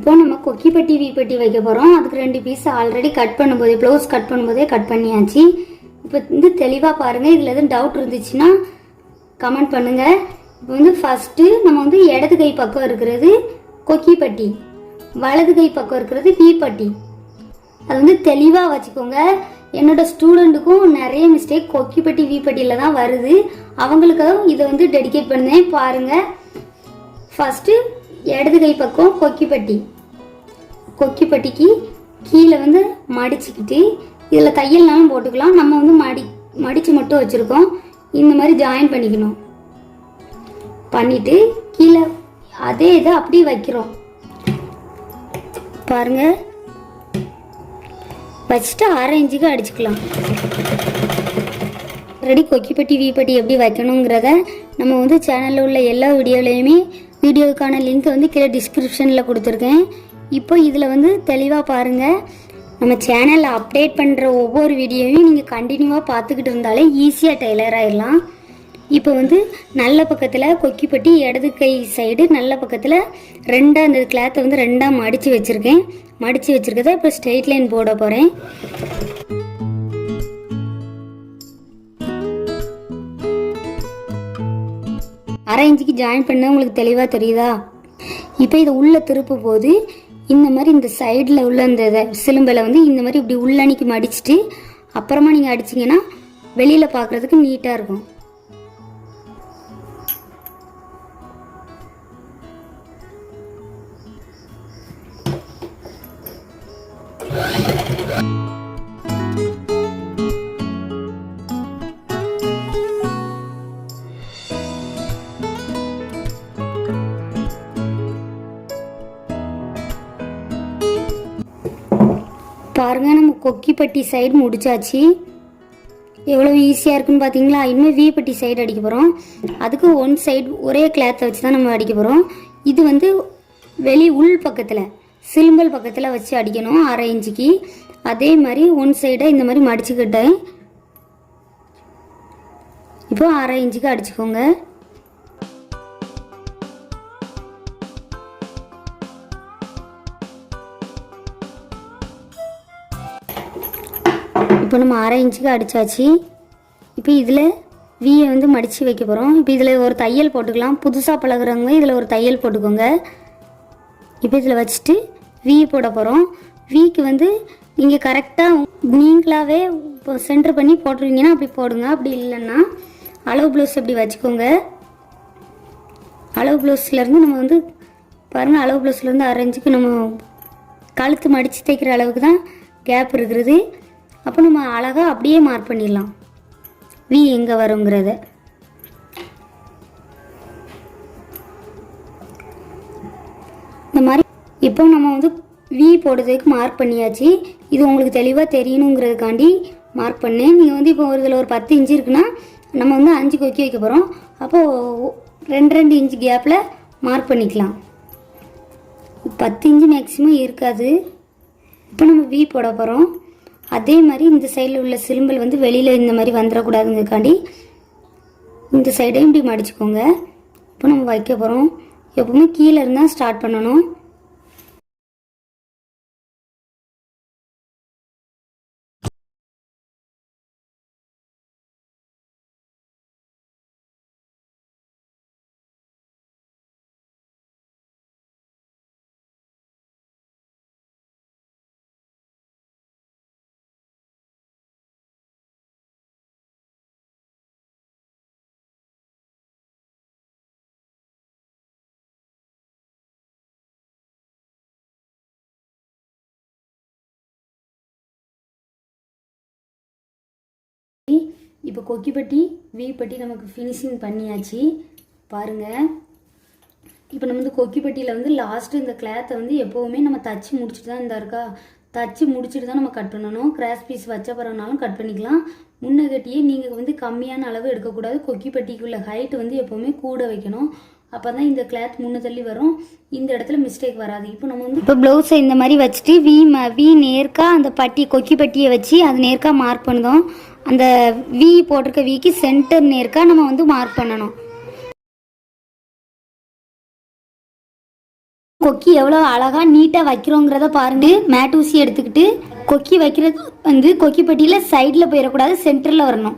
இப்போ நம்ம கொக்கி பட்டி வி பட்டி வைக்க போகிறோம். அதுக்கு 2 பீஸ் ஆல்ரெடி கட் பண்ணும்போதே ப்ளவுஸ் கட் பண்ணும்போதே கட் பண்ணியாச்சு. இப்போ வந்து தெளிவாக பாருங்கள். இதில் எதுவும் டவுட் இருந்துச்சுன்னா கமெண்ட் பண்ணுங்கள். இப்போ வந்து ஃபஸ்ட்டு நம்ம வந்து இடது கை பக்கம் இருக்கிறது கொக்கி பட்டி, வலது கை பக்கம் இருக்கிறது வி பட்டி. அது வந்து தெளிவாக வச்சுக்கோங்க. என்னோட ஸ்டூடெண்ட்டுக்கும் நிறைய மிஸ்டேக் கொக்கி பட்டி வி பட்டியில் தான் வருது. அவங்களுக்காக இதை வந்து டெடிகேட் பண்ணேன். பாருங்கள், ஃபஸ்ட்டு இடது கை பக்கம் கொக்கி பட்டி, கொக்கி பட்டிக்கு கீழே வந்து மடிச்சுக்கிட்டு இதில் தையல்னாலும் போட்டுக்கலாம். நம்ம வந்து மடித்து மட்டும் வச்சுருக்கோம். இந்த மாதிரி ஜாயின் பண்ணிக்கணும். பண்ணிவிட்டு கீழே அதே இதை அப்படியே வைக்கிறோம். பாருங்கள், வச்சுட்டு 1/2 இன்ச்சுக்கு அடிச்சுக்கலாம். ரெடி கொக்கி பட்டி வி பட்டி எப்படி வைக்கணுங்கிறத நம்ம வந்து சேனலில் உள்ள எல்லா வீடியோலையுமே வீடியோவுக்கான லிங்க் வந்து கீழே டிஸ்கிரிப்ஷனில் கொடுத்துருக்கேன். இப்போ இதில் வந்து தெளிவாக பாருங்கள். நம்ம சேனலில் அப்டேட் பண்ணுற ஒவ்வொரு வீடியோவையும் நீங்கள் கண்டினியூவாக பார்த்துக்கிட்டு இருந்தாலே ஈஸியாக டெய்லர் ஆகிடலாம். இப்போ வந்து நல்ல பக்கத்தில் கொக்கி பட்டி இடது கை சைடு நல்ல பக்கத்தில் ரெண்டாக அந்த கிளாத்தை வந்து ரெண்டாக மடித்து வச்சுருக்கேன். மடித்து வச்சுருக்கதை இப்போ ஸ்ட்ரெயிட் லைன் போட போகிறேன். அரை இன்ச்சுக்கு ஜாயின் பண்ண உங்களுக்கு தெளிவாக தெரியுதா? இப்போ இதை உள்ளே திருப்பும் போது இந்த மாதிரி இந்த சைடில் உள்ள இந்த சிலும்பில் வந்து இந்த மாதிரி இப்படி உள்ளணிக்கு மடிச்சுட்டு அப்புறமா நீங்கள் அடிச்சிங்கன்னா வெளியில் பார்க்குறதுக்கு நீட்டாக இருக்கும். பாருங்கள், நம்ம கொக்கி பட்டி சைடு முடிச்சாச்சு. எவ்வளோ ஈஸியாக இருக்குன்னு பார்த்தீங்களா? இனிமேல் வி பட்டி சைடு அடிக்க போகிறோம். அதுக்கு ஒன் சைடு ஒரே கிளாத்தை வச்சு தான் நம்ம அடிக்க போகிறோம். இது வந்து வெளி உள் பக்கத்தில் சிலும்பல் பக்கத்தில் வச்சு அடிக்கணும் 1/2 இன்ச்சுக்கு. அதே மாதிரி ஒன் சைடை இந்த மாதிரி மடிச்சுக்கிட்டேன். இப்போ 1/2 இன்ச்சுக்கு அடிச்சுக்கோங்க. இப்போ நம்ம 1/2 இன்ச்சுக்கு அடித்தாச்சு. இப்போ இதில் வியை வந்து மடித்து வைக்க போகிறோம். இப்போ இதில் ஒரு தையல் போட்டுக்கலாம். புதுசாக பழகுறவங்க இதில் ஒரு தையல் போட்டுக்கோங்க. இப்போ இதில் வச்சுட்டு வி போட போகிறோம். விக்கு வந்து நீங்கள் கரெக்டாக நீங்களாகவே இப்போ சென்டர் பண்ணி போட்டுருவீங்கன்னா அப்படி போடுங்க. அப்படி இல்லைன்னா அளவு ப்ளவுஸ் இப்படி வச்சுக்கோங்க. அளவு ப்ளவுஸ்லேருந்து நம்ம வந்து பாருங்கள், அளவு ப்ளவுஸ்லேருந்து 1/2 இன்ச்சுக்கு நம்ம கழுத்து மடித்து தைக்கிற அளவுக்கு தான் கேப் இருக்கிறது. அப்போ நம்ம அழகாக அப்படியே மார்க் பண்ணிடலாம் வி எங்கே வருங்கிறத. இந்த மாதிரி இப்போ நம்ம வந்து வி போடுறதுக்கு மார்க் பண்ணியாச்சு. இது உங்களுக்கு தெளிவாக தெரியணுங்கிறதுக்காண்டி மார்க் பண்ணேன். நீங்கள் வந்து இப்போ ஒரு இதில் ஒரு 10 இன்ச்சு இருக்குன்னா நம்ம வந்து 5 கொக்கி வைக்க போகிறோம். அப்போது 2 இன்ச்சு கேப்பில் மார்க் பண்ணிக்கலாம். 10 இன்ச்சு மேக்ஸிமம் இருக்காது. இப்போ நம்ம வி போட போகிறோம். அதே மாதிரி இந்த சைடில் உள்ள சிலும்பல் வந்து வெளியில் இந்த மாதிரி வந்துடக்கூடாதுங்கிறதுக்காண்டி இந்த சைடையும் இப்படி மடிச்சுக்கோங்க. இப்போ நம்ம வைக்க போகிறோம். எப்பவுமே கீழே இருந்தால் ஸ்டார்ட் பண்ணணும். இப்போ கொக்கி பட்டி வி பட்டி நமக்கு ஃபினிஷிங் பண்ணியாச்சு. பாருங்கள், இப்போ நம்ம வந்து கொக்கி பட்டியில் வந்து லாஸ்ட்டு இந்த கிளாத்தை வந்து எப்போவுமே நம்ம தச்சு முடிச்சுட்டு தான் இருக்கா, தச்சு முடிச்சுட்டு தான் நம்ம கட் பண்ணணும். கிராஸ் பீஸ் வச்ச பிறகுனாலும் கட் பண்ணிக்கலாம். முன்ன கட்டியே நீங்கள் வந்து கம்மியான அளவு எடுக்கக்கூடாது. கொக்கி பட்டிக்குள்ள ஹைட்டு வந்து எப்போவுமே கூட வைக்கணும். அப்போ தான் இந்த கிளாத் முன்ன தள்ளி வரும். இந்த இடத்துல மிஸ்டேக் வராது. இப்போ நம்ம வந்து இப்போ ப்ளவுஸை இந்த மாதிரி வச்சுட்டு வி நேர்க்காக அந்த பட்டி கொக்கி பட்டியை வச்சு அது நேர்க்காக மார்க் பண்ணுதோம். அந்த வி போட்டிருக்க விக்கு சென்டர் நேர்க்காக நம்ம வந்து மார்க் பண்ணணும். கொக்கி எவ்வளோ அழகாக நீட்டாக வைக்கிறோங்கிறத பாருங்க. மேட் ஊசி எடுத்துக்கிட்டு கொக்கி வைக்கிறது கொக்கி பெட்டியில் சைடில் போயிடக்கூடாது, சென்டரில் வரணும்.